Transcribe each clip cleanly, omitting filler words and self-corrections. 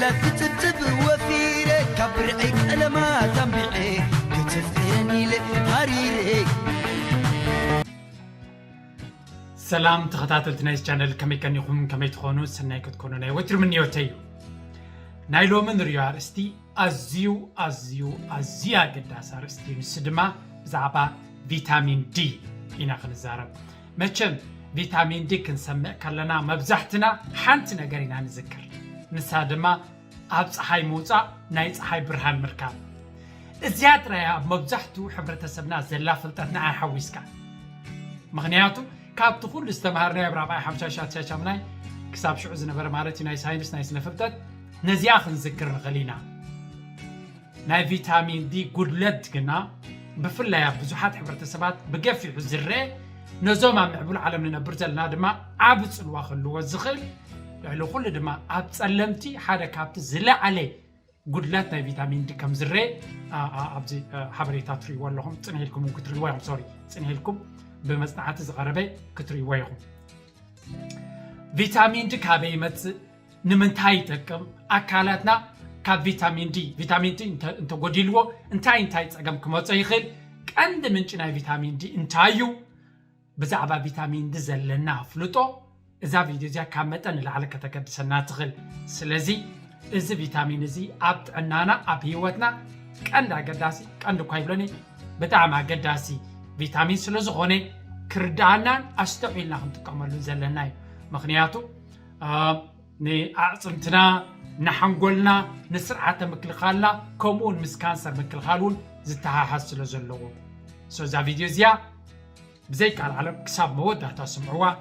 لا تتبتب وفيري كبرعيك أنا ما تنبعي كتفيني لهاريري سلام تخطاتل تنايس channel كمي كان يخون كمي تخونو سناي كتكونو ناي وتر مني وتيو نايلو من ريار استي أزيا قداس أرستي نسدما بزعبا فيتامين دي إنا خنزارب مچم فيتامين دي كنسمع كلنا مبزحتنا حانتنا قرينا نذكر نسادما أبس حي موزا نايز حي برهان مركاب زياد رايا مبزحتو حبرة سبنا زلا فلتتنا عن حويسكا مغنياتو كاب تقول استمهرنا برابع حمشاشات شاشامناي كساب شعوز نبر مالتي ناي ساينس نايس نفلتت نزياخ نذكر غلينا ناي فيتامين دي قدلت قنا بفلا بزحات حبرة سبات بقفي عزري نزوما معبول عالمنا برزلنا دما عابس الواخل وزخل لو كل دما عابس علمتي حدا كابت زلا عليه قدلت ناي فيتامين دي كم زري عبزي حبريتات ري واللهم تنهيلكم وكتري وايهم سوري تنهيلكم بمصنعات زغربي كتري وايهم فيتامين دي كابي مت نمنتاي تكم أكلاتنا كاب فيتامين دي انت قديلو انتاي تسقم كموت يخل عند منشنا فيتامين دي انتايو بزعبا فيتامين دي زلنا فلوتو اذا فيديو زي كامتن لعلك تكدسنا تخل سلازي اذا فيتامين زي ابت عنانا اب هيوتنا عند قداسي عند كايبلني بتاعما قداسي فيتامين سلازغوني كردانان استوعلنا نتقملو زلنا مخنياتو ني أعصمتنا نحنقولنا نسرعة مكلخالنا كومون مس كانسر مكلخالون زتها حسلو زلو سو زا فيديو زيا بزيك على العالم كساب مودة تسمعوا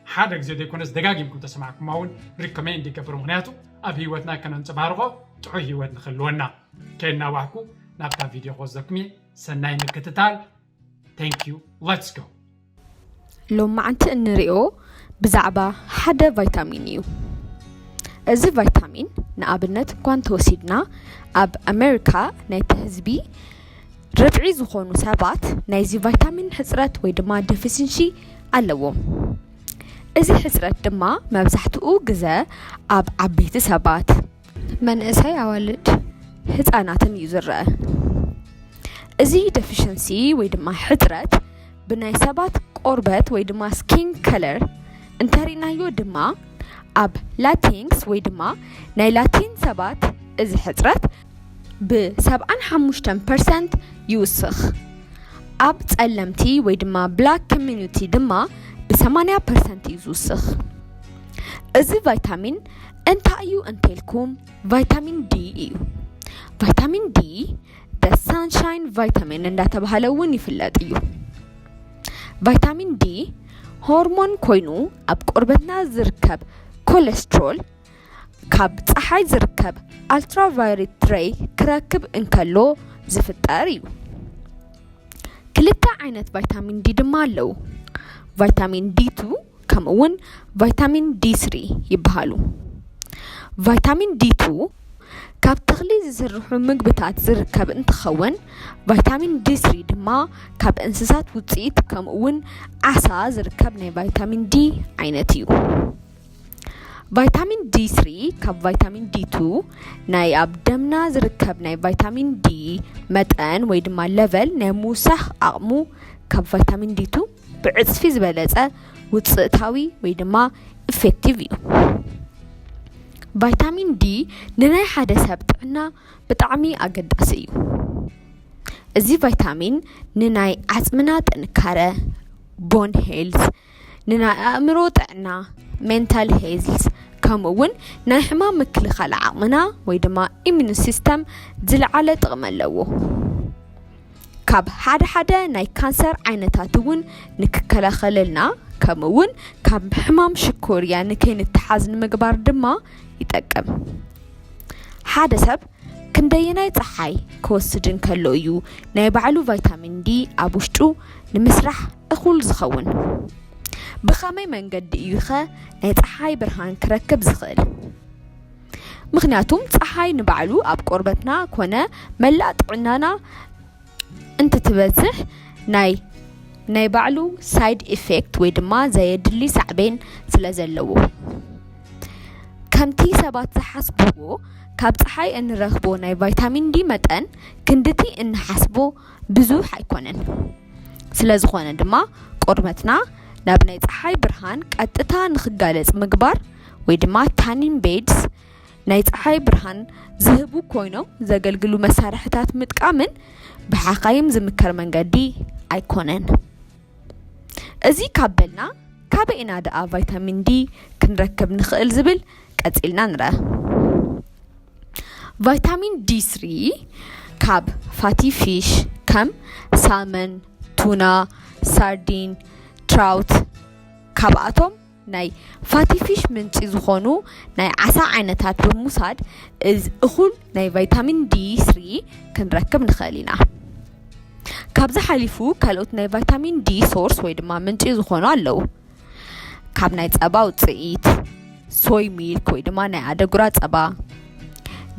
حادق زي ديكونس دقاقيمكم تسمعكم ماون ريكومين دي كبرو مغنياتو أب هيوتنا كان نتبارغو تعو هيوت نخلونا كينا واحكو نابتا فيديو غوزكمي سناي مكتتال thank you let's go لو معنت انريو بزعبا حدا فيتامين يو እዚ ቫይታሚን ንኣብነት እንኳን ተወሲድና ኣብ ኣሜሪካ ናይ ህዝቢ ረብዒ ዝኾኑ ሰባት ናይዚ ቫይታሚን ሕፅረት ወይ ድማ ዴፊሲንሲ ኣለዎም እዚ ሕፅረት ድማ መብዛሕትኡ ግዜ ኣብ ዓበይቲ ሰባት መንእሰይ ኣዋልድ ህፃናትን እዩ ዝረአ እዚ ዴፊሲንሲ ወይ ድማ ሕፅረት ብናይ ሰባት ቆርበት ወይ ድማ ስኪን ከለር እንተሪናዮ ድማ ab latins ወይ ድማ ናይ ላቲን ሰባት እዚ ሕፅረት ብ75% ይውስኽ ኣብ ጸለምቲ ወይ ድማ black community ድማ ብ80% ይውስኽ እዚ ቫይታሚን እንታይ እዩ እንተልኩም ቫይታሚን D እዩ ቫይታሚን D the sunshine vitamin እንዳተባሃለ እውን ይፍለጥ እዩ ቫይታሚን D هرمون ኮይኑ ኣብ ቆርበትና ዝርከብ كوليسترول كاب صحاي زركب الترافايوليت راي كركب انكلو زفطر يو كلتا عينت فيتامين دي دما لو فيتامين دي 2 كمون فيتامين دي 3 يبهالو فيتامين دي 2 كاب تخلي زرحو مغبتات زركب انتخون فيتامين دي 3 دما كاب انسسات وصيت كمون عسا زركب ني فيتامين دي عينتيو فيتامين D3 كاب فيتامين D2 ناي أبدمنا زركب ناي فيتامين D متان ويدما ليفل ناي موسح أقمو كاب فيتامين D2 بعصفي زبالة وتصقتاوي ويدما effective فيتامين D نناي حدا سبتعنا بطعمي أقد أسيو ازي فيتامين نناي عزمنا تنكارة بون هيلز نناي أمرو تعنا mental health كمون ናይ ሕማም ምክልኻል ዓቕምና ወይ ድማ immune system ዝለዓለ ጥቕሚ ኣለዎ ካብ ሓደ ናይ ካንሰር ዓይነታት እውን ንክከላኸለልና ከምውን ካብ ሕማም ሽኮርያ ንከይንተሓዝ ንምግባር ድማ ይጠቅም ሓደ ሰብ ክንደየናይ ፀሓይ ክወስድን ከሎ እዩ ናይ ባዕሉ ቫይታሚን ዲ ኣብ ውሽጡ ንምስራሕ እኹል ዝኸውን بخامي منقد إيوخا ناي تحاي برهان كركب زخل مخناتهم تحاي نبعلو أب قربتنا كونا ملات عنانا انت تبزح ناي بعلو سايد إفكت ويدما زي دلي سعبين سلازلو ከምቲ ሰባት ዝሓስብዎ ካብ ፀሓይ እንረኽቦ ናይ ቫይታሚን ዲ መጠን ክንድቲ እንሓስቦ ብዙሕ ኣይኮነን ስለዝኾነ ድማ ቆርበትና ናብ ናይ ፀሓይ ብርሃን ቀጥታ ንኽጋለጽ ምግባር ወይ ድማ ታኒን ቤድስ ናይ ፀሓይ ብርሃን ዝህቡ ኮይኖም ዘገልግሉ መሳርሕታት ምጥቃምን ብሓኻይም ዝምከር መንገዲ ኣይኮነን እዚ ካበልና ካበይና ደኣ ቫይታሚን ዲ ክንረክብ ንኽእል ዝብል ቀፂልና ንረአ ቫይታሚን D3 ካብ ፋቲ ፊሽ ከም ሳልመን ቱና ሳርዲን ትራውት ካብኣቶም ናይ ፋቲ ፊሽ ምንጪ ዝኾኑ ናይ ዓሳ ዓይነታት ብምውሳድ እኹል ናይ ቫይታሚን D3 ክንረክብ ንኽእል ኢና ካብዚ ሓሊፉ ካልኦት ናይ ቫይታሚን ዲ ሶርስ ወይ ድማ ምንጪ ዝኾኑ ኣለዉ ካብ ናይ ፀባ ውፅኢት ሶይ ሚልክ ወይ ድማ ናይ ኣደጉራ ፀባ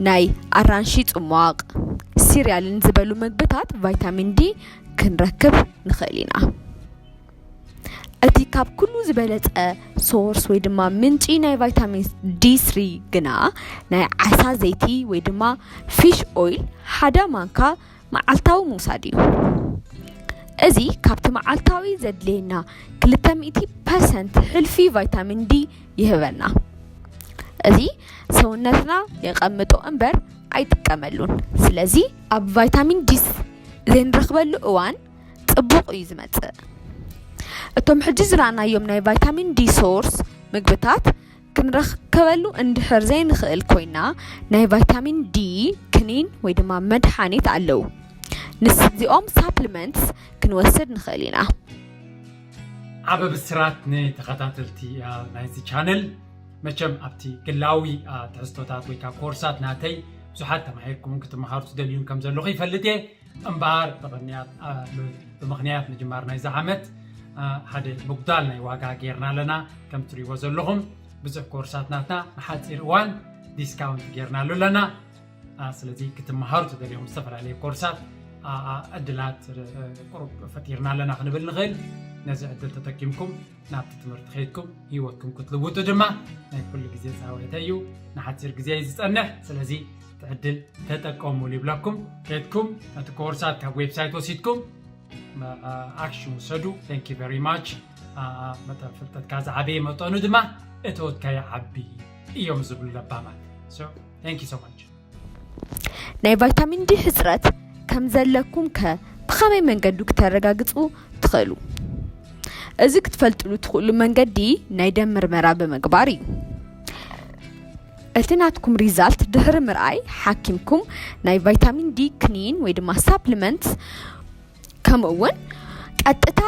ናይ ኣራንሺ ጽሟቕ ሲሪያልን ዝበሉ ምግብታት ቫይታሚን ዲ ክንረክብ ንኽእል ኢና እቲ ካብ ኩሉ ዝበለጸ ሶርስ ወይ ድማ ምንጪ ናይ ቫይታሚን D3 ግና ናይ ዓሳ ዘይቲ ወይ ድማ ፊሽ ኦይል ሓደ ማንካ መዓልታዊ ምውሳድ እዩ እዚ ካብቲ መዓልታዊ ዘድልየና 200% ሕልፊ ቫይታሚን ዲ ይህበና እዚ ሰውነትና የቐምጦ እምበር ኣይጥቀመሉን ስለዚ ኣብ ቫይታሚን ዲ ዘንረኽበሉ እዋን ጽቡቕ እዩ ዝመጽእ እቶም ሕጂ ዝረኣናዮም ናይ ቫይታሚን ዲ ሶርስ ምግብታት ክንረክበሉ እንድሕር ዘይንኽእል ኮይና ናይ ቫይታሚን ዲ ክኒን ወይ ድማ መድሓኒት ኣለዉ ንስዚኦም ሳፕሊመንትስ ክንወስድ ንኽእል ኢና ዓበ ብስራት ንተኸታተልቲ ናይዚ ቻነል መቸም ኣብቲ ግላዊ ትሕዝቶታት ወይ ከዓ ኮርሳት ናተይ ብዙሓት ተማሂርኩም ክትመሃሩ ትደልዩን ከም ዘለኹ ይፈልጥ እየ እምበር ብምኽንያት ምጅማር ናይዚ ዓመት ሓደ ምጉዳል ናይ ዋጋ ጌርና ኣለና ከም ትሪእዎ ዘለኹም ብዙሕ ኮርሳት ናትና ንሓፂር እዋን ዲስካውንት ጌርና ኣለና ስለዚ ክትመሃሩ ትደልዮም ዝተፈላለዩ ኮርሳት ዕድላት ቁሩብ ፈጢርና ኣለና ክንብል ንኽእል ነዚ ዕድል ተጠቂምኩም ናብቲ ትምህርቲ ከይድኩም ሂወትኩም ክትልውጡ ድማ ናይ ኩሉ ግዜ ፃወታ እዩ ንሓፂር ግዜ እዩ ዝፀንሕ ስለዚ ትዕድል ተጠቀሙሉ ይብለኩም ከይድኩም ነቲ ኮርሳት ካብ ዌብሳይት ወሲድኩም ኣክሽን ውሰዱ ቴንክ ዩ ቨሪ ማች መጠን ፍልጠትካ ዝዓበየ መጠኑ ድማ እተወትካ ይዓቢ እዮም ዝብሉ ለባማት ቴንክ ዩ ሶ ማች ናይ ቫይታሚን ዲ ሕፅረት ከም ዘለኩም ብኸመይ መንገዱ ክተረጋግፁ ትኽእሉ እዚ ክትፈልጥሉ ትኽእሉ መንገዲ ናይ ደም ምርመራ ብምግባር እዩ እቲ ናትኩም ሪዛልት ድሕሪ ምርኣይ ሓኪምኩም ናይ ቫይታሚን ዲ ክኒን ወይ ድማ ሳፕሊመንትስ ከምኡውን ቀጥታ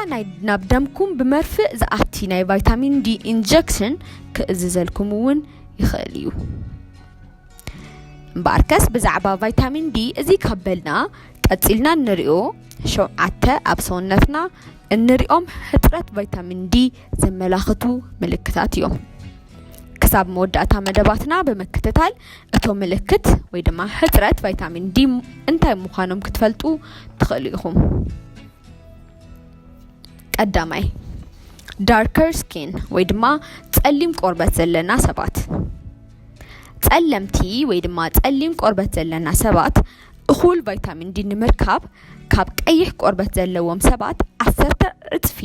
ናብ ደምኩም ብመርፍእ ዝኣቲ ናይ ቫይታሚን ዲ ኢንጀክሽን ክእዝዘልኩም እውን ይኽእል እዩ እምበኣርከስ ብዛዕባ ቫይታሚን ዲ እዚ ካበልና ቀፂልና እንሪኦ 7 ኣብ ሰውነትና እንሪኦም ሕፅረት ቫይታሚን ዲ ዘመላኽቱ ምልክታት እዮም ክሳብ መወዳእታ መደባትና ብምክትታል እቶም ምልክት ወይ ድማ ሕፅረት ቫይታሚን ዲ እንታይ ምዃኖም ክትፈልጡ ትኽእሉ ኢኹም ቀዳማይ ዳርከር ስኪን ወይ ድማ ጸሊም ቆርበት ዘለና ሰባት ጸለምቲ ወይ ድማ ጸሊም ቆርበት ዘለና ሰባት እኹል ቫይታሚን ዲ ንምርካብ ካብ ቀይሕ ቆርበት ዘለዎም ሰባት 10 እጥፊ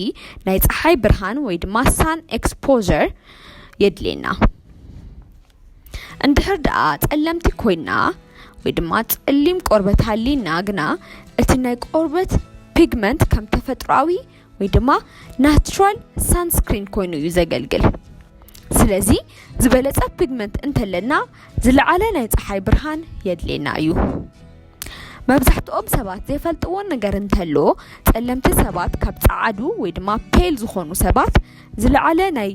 ናይ ፀሓይ ብርሃን ወይ ድማ ሳን ኤክስፖዠር የድልየና እንድሕር ደኣ ጸለምቲ ኮይና ወይ ድማ ጸሊም ቆርበት ሃሊና ግና እቲ ናይ ቆርበት ፒግመንት ከም ተፈጥሯዊ ወይ ድማ ናቹራል ሳንስክሪን ኮይኑ እዩ ዘገልግል ስለዚ ዝበለጸ ፒግመንት እንተለና ዝለዓለ ናይ ፀሓይ ብርሃን የድልየና እዩ መብዛሕትኦም ሰባት ዘይፈልጥዎ ነገር እንተሎ ጸለምቲ ሰባት ካብ ጻዓዱ ወይ ድማ ፔል ዝኾኑ ሰባት ዝለዓለ ናይ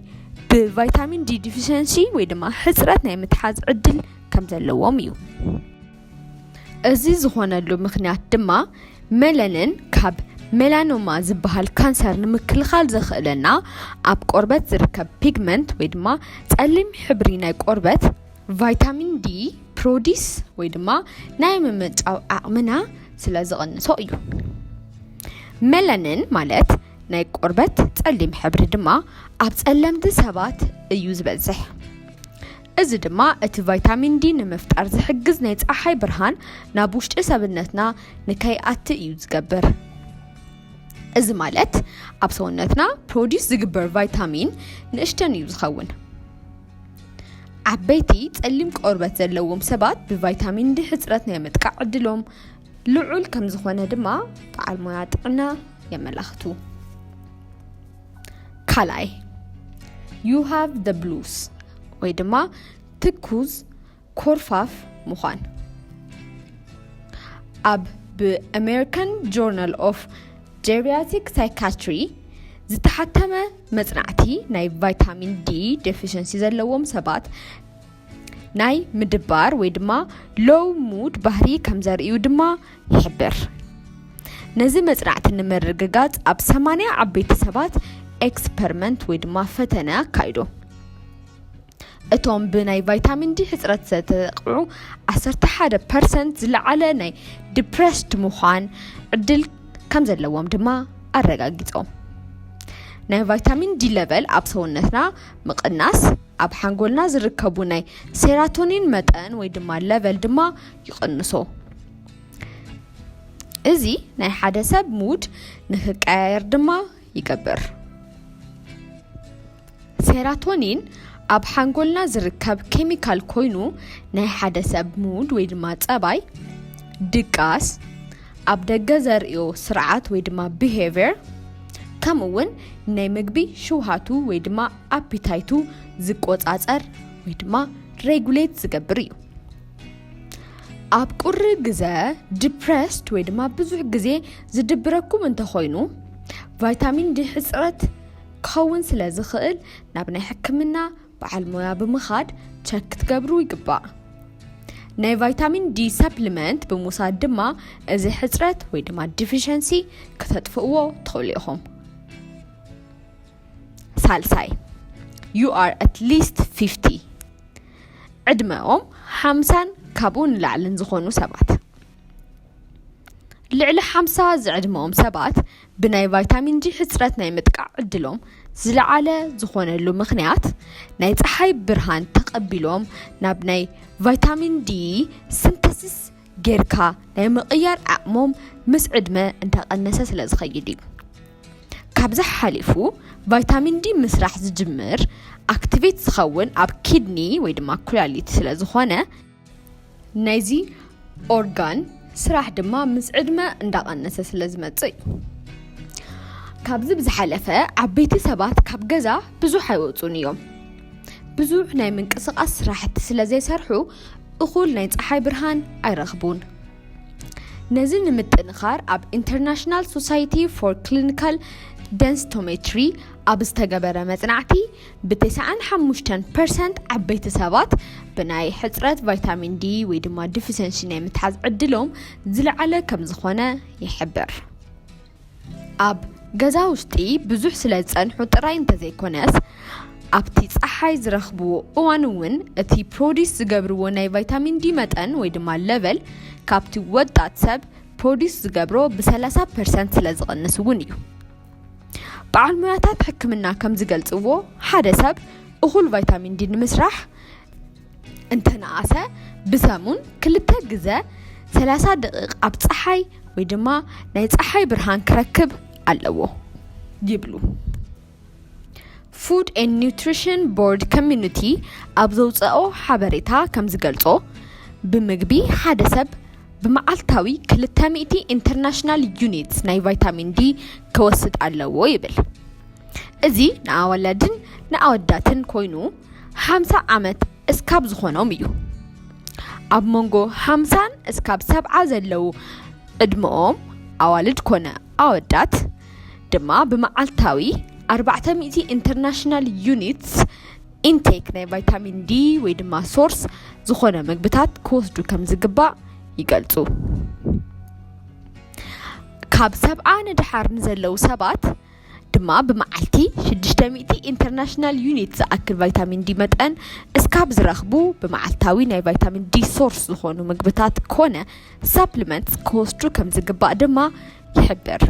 ብቫይታሚን ዲ ዲፊሽንሲ ወይ ድማ ሕፅረት ናይ ምትሓዝ ዕድል ከም ዘለዎም እዩ እዚ ዝኾነሉ ምኽንያት ድማ ሜላኒን ካብ ሜላኖማ ዝበሃል ካንሰር ንምክልኻል ዘኽእለና ኣብ ቆርበት ዝርከብ ፒግመንት ወይ ድማ ጸሊም ሕብሪ ናይ ቆርበት ቫይታሚን ዲ ፕሮዲስ ወይ ድማ ናይ ምምጫው ዓቕምና ስለ ዝቐንሶ እዩ ሜላኒን ማለት ናይ ቆርበት ጸሊም ሕብሪ ድማ ኣብ ጸለምቲ ሰባት እዩ ዝበዝሕ እዚ ድማ እቲ ቫይታሚን ዲ ንምፍጣር ዝሕግዝ ናይ ፀሓይ ብርሃን ናብ ውሽጢ ሰብነትና ንከይኣቲ እዩ ዝገብር እዚ ማለት ኣብ ሰውነትና ፕሮዲስ ዝግበር ቫይታሚን ንእሽተን እዩ ዝኸውን ዓበይቲ ጸሊም ቆርበት ዘለዎም ሰባት ብቫይታሚን ዲ ሕጽረት ናይ ምጥቃዕ ዕድሎም ልዑል ከም ዝኾነ ድማ በዓል ሞያ ጥዕና የመላኽቱ ካልኣይ you have the blues ወይ ድማ ትኩዝ ኮርፋፍ ምዃን ኣብ በአሜሪካን ጆርናል ኦፍ ጄሪያትሪክ ሳይካትሪ ዝተሓተመ መጽናዕቲ ናይ ቫይታሚን ዲ ዴፊሽንሲ ዘለዎም ሰባት ናይ ምድባር ወይ ድማ low mood ባህሪ ከም ዘርእዩ ድማ ይሕብር ነዚ መጽናዕቲ ንምርግጋጽ ኣብ 80 ዓበይቲ ሰባት ኤክስፐሪመንት ወይ ድማ ፈተነ ካይዶ እቶም ብናይ ቫይታሚን ዲ ሕጽረት ዝተጠቕዑ 11% ዝለዓለ ናይ ዲፕረስድ ምዃን ዕድል ከም ዘለዎም ድማ ኣረጋጊጾም ናይ ቫይታሚን ዲ ሌቨል ኣብ ሰውነትና ምቕናስ ኣብ ሓንጎልና ዝርከቡ ናይ ሴራቶኒን መጠን ወይ ድማ ሌቨል ድማ ይቕንሶ እዚ ናይ ሓደ ሰብ ሙድ ንኽቀያየር ድማ ይገብር ሴራቶኒን ኣብ ሓንጎልና ዝርከብ ኬሚካል ኮይኑ ናይ ሓደ ሰብ ሙድ ወይ ድማ ጸባይ ድቃስ ኣብ ደገ ዘርእዮ ስርዓት ወይ ድማ ቢሄቪየር ከምኡውን ናይ ምግቢ ሽውሃቱ ወይ ድማ አፒታይቱ ዝቆጻጸር ወይ ድማ ሬጉሌት ዝገብር እዩ ኣብ ቁሪ ግዜ ዲፕረስድ ወይ ድማ ብዙሕ ግዜ ዝድብረኩም እንተኾይኑ ቫይታሚን ዲ ሕጽረት ክኸውን ስለ ዝኽእል ናብ ናይ ሕክምና በዓል ሞያ ብምኻድ ቸክ ክትገብሩ ይግባእ ናይ ቫይታሚን ዲ ሰፕሊመንት ብምውሳድ ድማ እዚ ሕጽረት ወይ ድማ ዲፊሽንሲ ከተጥፍእዎ ትኽእሉ ኢኹም ሳልሳይ you are at least 50 ዕድመኦም 50 ካብኡ ንላዕልን ዝኾኑ ሰባት ልዕሊ 50 ዝዕድመኦም ሰባት ብናይ ቫይታሚን ዲ ሕጽረት ናይ ምጥቃዕ ዕድሎም ዝለዓለ ዝኾነሉ ምኽንያት ናይ ፀሓይ ብርሃን ተቐቢሎም ናብ ናይ ቫይታሚን ዲ ሲንተሲስ ጌርካ ናይ ምቕያር ዓቕሞም ምስ ዕድመ እንተቐነሰ ስለ ዝኸይድ እዩ ካብዚ ሓሊፉ ቫይታሚን ዲ ምስራሕ ዝጅምር አክቲቬት ዝኸውን ኣብ ኪድኒ ወይ ድማ ኩላሊት ስለ ዝኾነ ናይዚ ኦርጋን ስራሕ ድማ ምስ ዕድመ እንዳቐነሰ ስለ ዝመጽእ እዩ ካብዚ ብዝሓለፈ ዓበይቲ ሰባት ካብ ገዛ ብዙሕ ኣይወጹን እዮም ብዙሕ ናይ ምንቅስቓስ ስራሕቲ ስለ ዘይሰርሑ እኹል ናይ ፀሓይ ብርሃን ኣይረኽቡን ነዚ ንምጥንኻር ኣብ ኢንተርናሽናል ሶሳይቲ ፎር ክሊኒካል ደንስቶሜትሪ ኣብ ዝተገበረ መጽናዕቲ ብ95% ዓበይቲ ሰባት ብናይ ሕጽረት ቫይታሚን ዲ ወይ ድማ ዲፊሽንሲ ናይ ምትሓዝ ዕድሎም ዝለዓለ ከም ዝኾነ ይሕብር ኣብ ገዛ ውሽጢ ብዙሕ ስለ ዝጸንሑ ጥራይ እንተዘይኮነስ ኣብቲ ፀሓይ ዝረኽብዎ እዋን እውን እቲ ፕሮዲስ ዝገብርዎ ናይ ቫይታሚን ዲ መጠን ወይ ድማ ሌቨል ካብቲ ወጣት ሰብ ፕሮዲስ ዝገብሮ ብ30% ስለ ዝቕንስ እውን እዩ በዓል ሞያታት ሕክምና ከም ዝገልጽዎ ሓደ ሰብ እኹል ቫይታሚን ዲ ንምስራሕ እንተነኣሰ ብሰሙን 2 ግዜ 30 ደቂቕ ኣብ ፀሓይ ወይ ድማ ናይ ፀሓይ ብርሃን ክረክብ ኣለዎ ይብሉ Food and Nutrition Board Community ኣብ ዘውፅኦ ሓበሬታ ከም ዝገልጾ ብምግቢ ሓደ ሰብ ብመዓልታዊ 200 ኢንተርናሽናል ዩኒትስ ናይ ቫይታሚን ዲ ክወስድ ኣለዎ ይብል እዚ ንኣዋላድን ንኣወዳትን ኮይኑ 50 ዓመት እስካብ ዝኾኖም እዩ ኣብ መንጎ 50 እስካብ 70 ዘለው ዕድመኦም ኣዋልድ ኮነ ኣወዳት ድማ ብመዓልታዊ 400 ኢንተርናሽናል ዩኒትስ ኢንቴክ ናይ ቫይታሚን ዲ ወይ ድማ ሶርስ ዝኾነ ምግብታት ክወስዱ ከም ዝግባእ ይገልጹ ካብ 70 ንድሓር ንዘለው ሰባት ድማ ብመዓልቲ 600 ኢንተርናሽናል ዩኒት ዝኣክል ቫይታሚን ዲ መጠን እስካብ ዝረኽቡ ብመዓልታዊ ናይ ቫይታሚን ዲ ሶርስ ዝኾኑ ምግብታት ኮነ ሰፕሊመንትስ ክወስዱ ከም ዝግባእ ድማ ይሕብር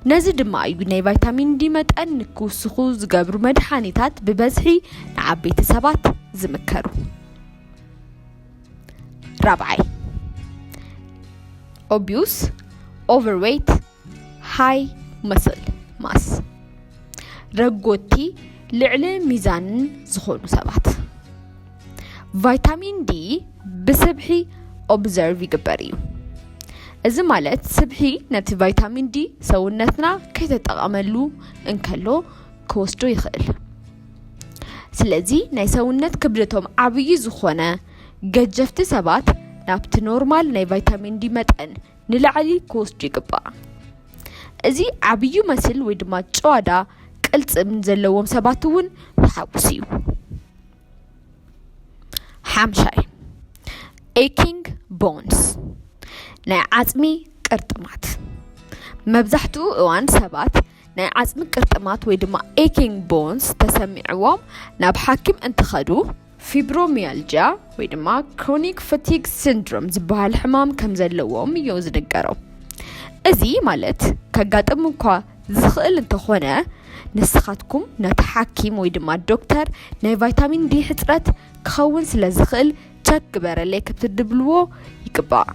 نزي دما أيو ناي فيتامين دي متأن كوسخو زقابرو مدحانيتات ببزحي نعبيت سبات زمكرو رابعي obese overweight high muscle mass رقوتي لعلى ميزان زخونو سبات فيتامين دي بسبحي observe يقبريو إذا مالت سبحي نتي فيتامين دي سونتنا كي تتقاملو انكالو كوستو يخيل سلازي ناي سونت كبرتهم عبي زخونة ججفت سبات نابت نورمال ناي فيتامين دي متأن نلعلي كوستو يقبع إذي عبيو مسل ويدما جوادا قلت من زلوهم سباتون حاوسيو حامشاي aching bones ناي عزمي قرطمات مبزحتو اوان سبات ناي عزمي قرطمات ويدما aching bones تسمعوهم ناب حاكم انتخدو فيبروميالجيا ويدما chronic fatigue syndrome زبها الحمام كم زلوهم يوز نقرو ازي مالت كاقاتم مكوا زخيل انتخونا نسخاتكم نتحاكم ويدما الدكتور ناي فيتامين دي حترات كخون سلازخيل تكبر اللي كبتدبلوه يقبع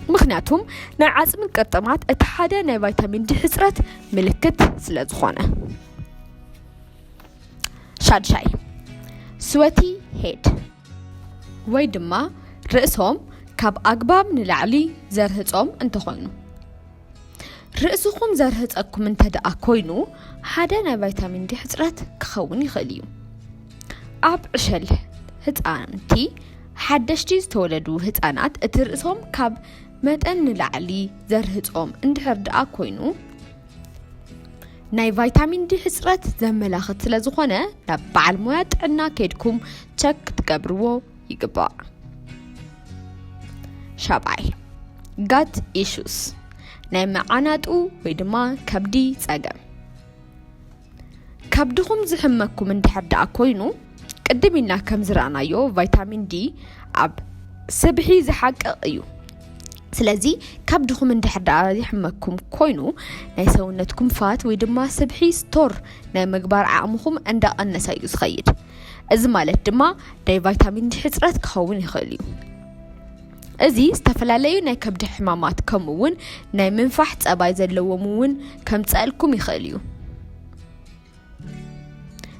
مخناتهم ناي عزم القطمات اتحادى ناي فيتامين دي حسرات ملكت سلازخونه شاد شاي سوتي هيد ويدما رأسهم كاب أقباب نلعلي زرهتهم انتخوينو رأسهم زرهتكم انتدأ كوينو حدا ناي فيتامين دي حسرات كخوني خليو أب عشل هتانتي حدشتي تولدو هتانات اترأسهم كاب متأن نلعلي زرهتهم اندحر دقا كوينو ناي فيتامين دي حسرات زملاخت سلازخونة نبع المواد عنا كيدكم تشك تقبروا يقبع شابعي gut issues ناي معاناتو ويدما كبدي تساقم كبدهم زحمكم اندحر دقا كوينو قدمينا كم زرعنايو فيتامين دي عب سبحي زحقق ايو سلازي كبدكم اندحر يحمكم كوينو ناي سونتكم فات ويدما سبحي ستور ناي مقبار عامكم عند النسا يخيد از مالت دما ناي فيتامين دي حصرات كون يخليو ازي استفلاليو ناي كبد حمامات كمون ناي منفح صباي زلومون كم تسالكم يخليو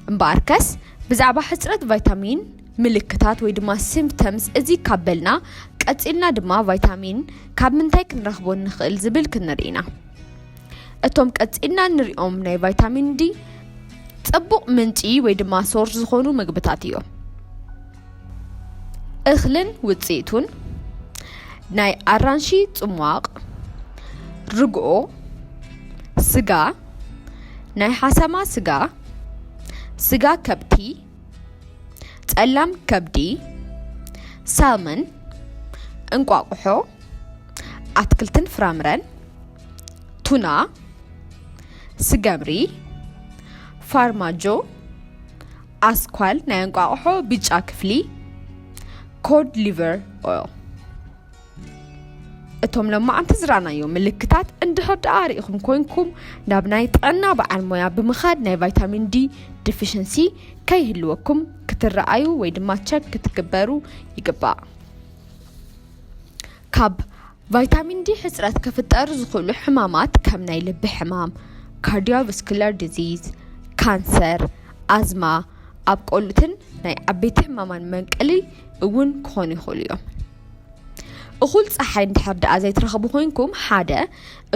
مباركس بزعبا حصرات فيتامين ملكتات ويدما سيمبتومز ازي كابلنا قصيلنا دما فيتامين كاب منتاي كنرخبو نخيل زبل كنرينا اتوم قصيلنا نريوم ناي فيتامين دي صبق منطي ويدما سورس زخونو مغبطات يو اخلن وصيتون ناي ارانشي صمواق رغو سغا ناي حسما سغا سغا كبتي ጸላም ከብዲ ሳልመን እንቋቁሖ አትክልትን ፍራምረን ቱና ስገምሪ ፋርማጆ አስኳል ናይ እንቋቁሖ ቢጫ ክፍሊ ኮድ ሊቨር ኦይል እቶም ለማዓንቲ ዝራናዮ ምልክታት እንድሕር ዳሪኹም ኮይንኩም ናብ ናይ ጥዕና በዓል ሞያ ብምኻድ ናይ ቫይታሚን ዲ ዲፊሽንሲ ከይህልወኩም ክትረአዩ ወይ ድማ ቸክ ክትግበሩ ይግባእ ካብ ቫይታሚን ዲ ሕፅረት ክፍጠር ዝኽእሉ ሕማማት ከም ናይ ልቢ ሕማም ካርዲዮቫስኩላር ዲዚዝ ካንሰር ኣዝማ ኣብ ቆልትን ናይ ዓበይቲ ሕማማን መንቀሊ እውን ክኾኑ ይኽእሉ እዮም እኹል ፀሓይ እንድሕር ደኣ ዘይትረኸቡ ኮይንኩም ሓደ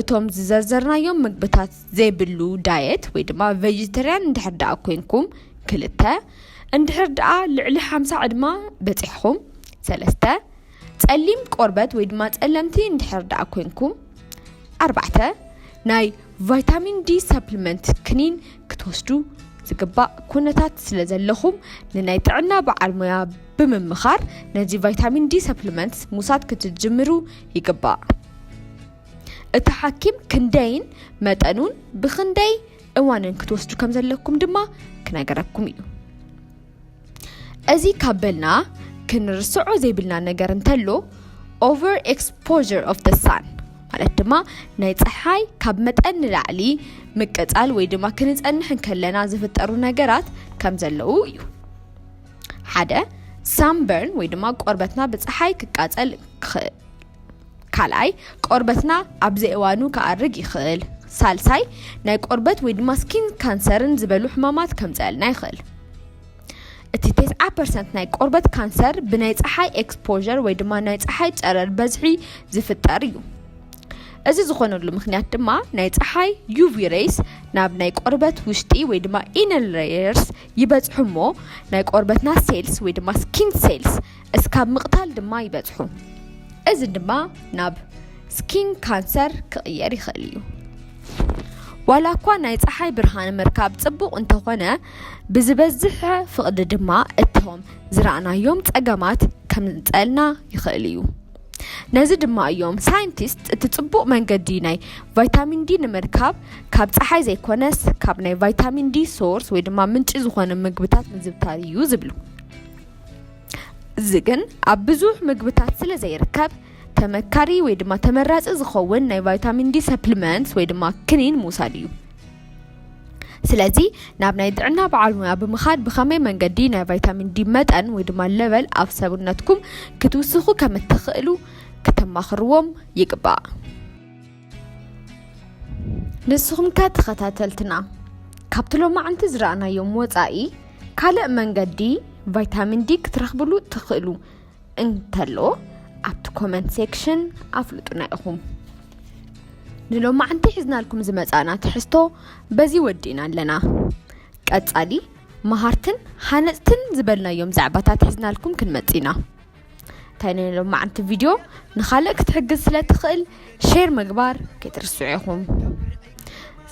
እቶም ዝዘርዘርናዮም ምግብታት ዘይብሉ ዳየት ወይ ድማ ቬጀቴርያን እንድሕር ደኣ ኮይንኩም ክልተ እንድሕር ደኣ ልዕሊ 50 ዕድማ በፂሕኩም ሰለስተ ጸሊም ቆርበት ወይ ድማ ጸለምቲ እንድሕር ደኣ ኮይንኩም ኣርባዕተ ናይ ቫይታሚን ዲ ሰፕሊመንት ክኒን ክትወስዱ ዝግባእ ኩነታት ስለዘለኹም ንናይ ጥዕና በዓል ሞያ ብምምኻር ነዚ ቫይታሚን ዲ ሰፕሊመንት ሙሳድ ክትጅምሩ ይግባእ እቲ ሓኪም ክንደይን መጠኑን ብክንደይ እዋንን ክትወስዱ ከም ዘለኩም ድማ ክነገረኩም እዩ እዚ ካበልና ክንርስዖ ዘይብልና ነገር እንተሎ over exposure of the sun ማለት ድማ ናይ ፀሓይ ካብ መጠን ንላዕሊ ምቅፃል ወይ ድማ ክንፀንሕ ከለና ዝፍጠሩ ነገራት ከም ዘለው እዩ ሓደ sunburn ወይ ድማ ቆርበትና ብፀሓይ ክቃፀል ካልኣይ ቆርበትና ኣብ ዘይእዋኑ ከኣርግ ይኽእል ሳልሳይ ናይ ቆርበት ወይ ድማ ስኪን ካንሰርን ዝበሉ ሕማማት ከምፀልና ይኽእል እቲ 90% ናይ ቆርበት ካንሰር ብናይ ፀሓይ ኤክስፖዠር ወይ ድማ ናይ ፀሓይ ጨረር በዝሒ ዝፍጠር እዩ እዚ ዝኾነሉ ምክንያት ድማ ናይ ፀሓይ UV rays ናብ ናይ ቆርበት ውሽጢ ወይ ድማ inner layers ይበጽሑሞ ናይ ቆርበትና ሴልስ ወይ ድማ ስኪን ሴልስ እስካብ ምቕታል ድማ ይበጽሑ እዚ ድማ ናብ ስኪን ካንሰር ክቕየር ይኽእል እዩ ዋላ እኳ ናይ ፀሓይ ብርሃን ምርካብ ጽቡቕ እንተኾነ ብዝበዝሕ ፍቕዲ ድማ እቶም ዝረኣናዮም ፀገማት ከምፀልና ይኽእል እዩ ነዚ ድማ እዮም ሳይንቲስት እቲ ጽቡቕ መንገዲ ናይ ቫይታሚን ዲ ንምርካብ ካብ ፀሓይ ዘይኮነስ ካብ ናይ ቫይታሚን ዲ ሶርስ ወይ ድማ ምንጪ ዝኾነ ምግብታት ምዝብታር እዩ ዝብሉ እዚ ግን ኣብ ብዙሕ ምግብታት ስለ ዘይርከብ ተመካሪ ወይ ድማ ተመራፂ ዝኸውን ናይ ቫይታሚን ዲ ሰፕሊመንትስ ወይ ድማ ክኒን ምውሳድ እዩ ስለዚ ናብ ናይ ጥዕና በዓል ሞያ ብምኻድ ብኸመይ መንገዲ ናይ ቫይታሚን ዲ መጠን ወይ ድማ ሌቨል ኣብ ሰውነትኩም ክትውስኹ ከም እትኽእሉ ከተማኽርዎም ይግባእ ንስኹም ከ ተኸታተልትና ካብቲ ሎማዓንቲ ዝረኣናዮም ወፃኢ ካልእ መንገዲ ቫይታሚን ዲ ክትረኽብሉ ትኽእሉ እንተሎ ኣብቲ ኮመንት ሴክሽን ኣፍልጡና ኢኹም ንሎማዓንቲ ሒዝናልኩም ዝመፃና ትሕዝቶ በዚ ወዲና ኣለና ቀጻሊ መሃርትን ሓነፅትን ዝበልናዮም ዛዕባታት ሒዝናልኩም ክንመፂና ታይነ ሎማዓንቲ ቪድዮ ንኻልእ ክትሕግዝ ስለ ትኽእል ሼር ምግባር ከይትርስዑ ኢኹም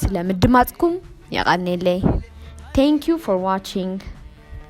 ስለምድማፅኩም የቐኒለይ Thank you for watching.